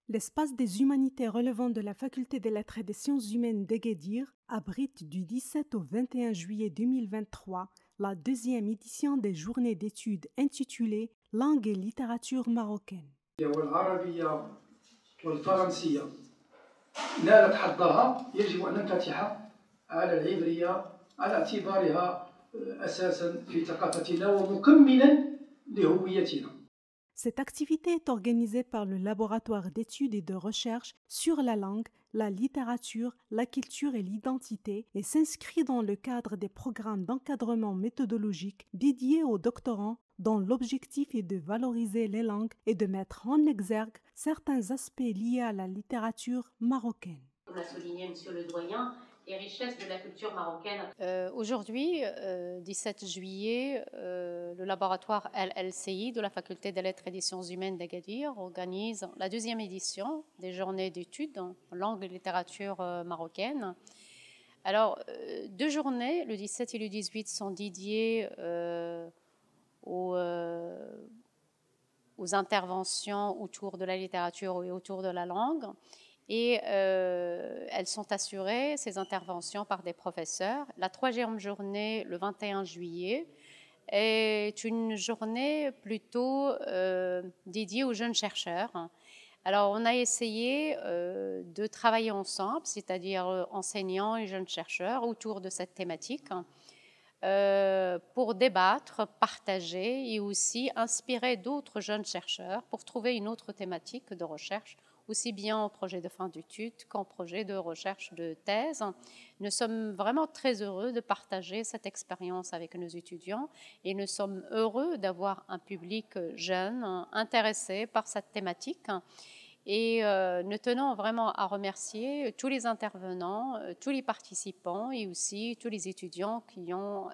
L'espace des humanités relevant de la Faculté des lettres et des sciences humaines d'Agadir abrite du 17 au 21 juillet 2023 la deuxième édition des journées d'études intitulées Langue et littérature marocaine. والعربية والفرنسية نالت حظها يجب أن ننفتح على العبرية على اعتبارها أساسا في ثقافتنا ومكملا لهويتنا. Cette activité est organisée par le Laboratoire d'études et de recherche sur la langue, la littérature, la culture et l'identité et s'inscrit dans le cadre des programmes d'encadrement méthodologique dédiés aux doctorants dont l'objectif est de valoriser les langues et de mettre en exergue certains aspects liés à la littérature marocaine. On a souligné, monsieur le doyen, les richesses de la culture marocaine. Aujourd'hui, 17 juillet, le laboratoire LLCI de la Faculté des lettres et des sciences humaines d'Agadir organise la deuxième édition des journées d'études en langue et littérature marocaine. Alors, deux journées, le 17 et le 18, sont dédiées aux interventions autour de la littérature et autour de la langue. Et elles sont assurées, ces interventions, par des professeurs. La troisième journée, le 21 juillet, est une journée plutôt dédiée aux jeunes chercheurs. Alors, on a essayé de travailler ensemble, c'est-à-dire enseignants et jeunes chercheurs, autour de cette thématique, pour débattre, partager et aussi inspirer d'autres jeunes chercheurs pour trouver une autre thématique de recherche, aussi bien en projet de fin d'études qu'en projet de recherche de thèse. Nous sommes vraiment très heureux de partager cette expérience avec nos étudiants et nous sommes heureux d'avoir un public jeune intéressé par cette thématique. Et nous tenons vraiment à remercier tous les intervenants, tous les participants et aussi tous les étudiants qui ont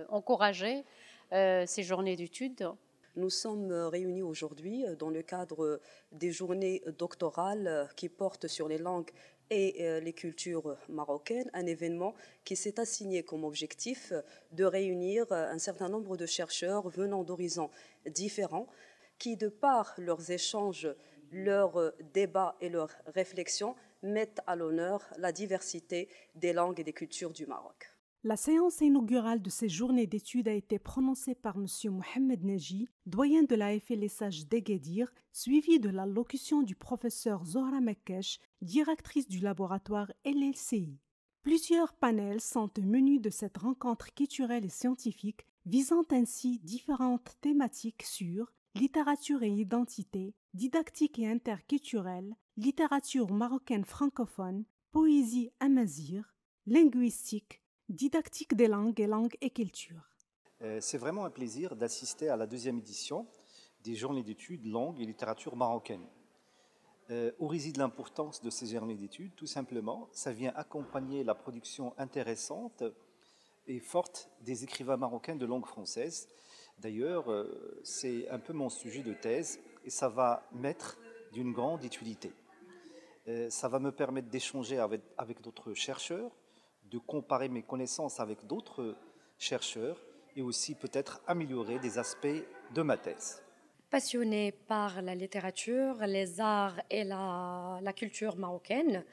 encouragé ces journées d'études. Nous sommes réunis aujourd'hui dans le cadre des journées doctorales qui portent sur les langues et les cultures marocaines, un événement qui s'est assigné comme objectif de réunir un certain nombre de chercheurs venant d'horizons différents qui, de par leurs échanges, leurs débats et leurs réflexions, mettent à l'honneur la diversité des langues et des cultures du Maroc. La séance inaugurale de ces journées d'études a été prononcée par M. Mohamed Naji, doyen de la FLSH d'Agadir, suivi de l'allocution du professeur Zohra Mekkesh, directrice du laboratoire LLCI. Plusieurs panels sont au menu de cette rencontre culturelle et scientifique, visant ainsi différentes thématiques sur littérature et identité, didactique et interculturelle, littérature marocaine francophone, poésie amazigh, linguistique, didactique des langues et culture. C'est vraiment un plaisir d'assister à la deuxième édition des journées d'études langue et littérature marocaine. Où réside l'importance de ces journées d'études? Tout simplement, ça vient accompagner la production intéressante et forte des écrivains marocains de langue française. D'ailleurs, c'est un peu mon sujet de thèse et ça va m'être d'une grande utilité. Ça va me permettre d'échanger avec d'autres chercheurs, de comparer mes connaissances avec d'autres chercheurs et aussi peut-être améliorer des aspects de ma thèse. Passionnée par la littérature, les arts et la culture marocaine,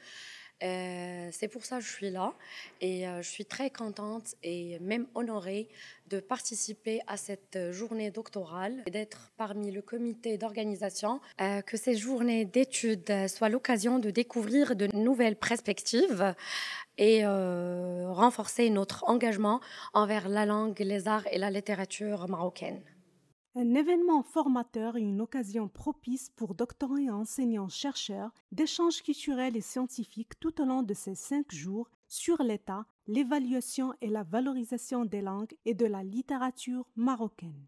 c'est pour ça que je suis là et je suis très contente et même honorée de participer à cette journée doctorale et d'être parmi le comité d'organisation. Que ces journées d'études soient l'occasion de découvrir de nouvelles perspectives et renforcer notre engagement envers la langue, les arts et la littérature marocaine. Un événement formateur et une occasion propice pour doctorants et enseignants-chercheurs d'échanges culturels et scientifiques tout au long de ces 5 jours sur l'état, l'évaluation et la valorisation des langues et de la littérature marocaine.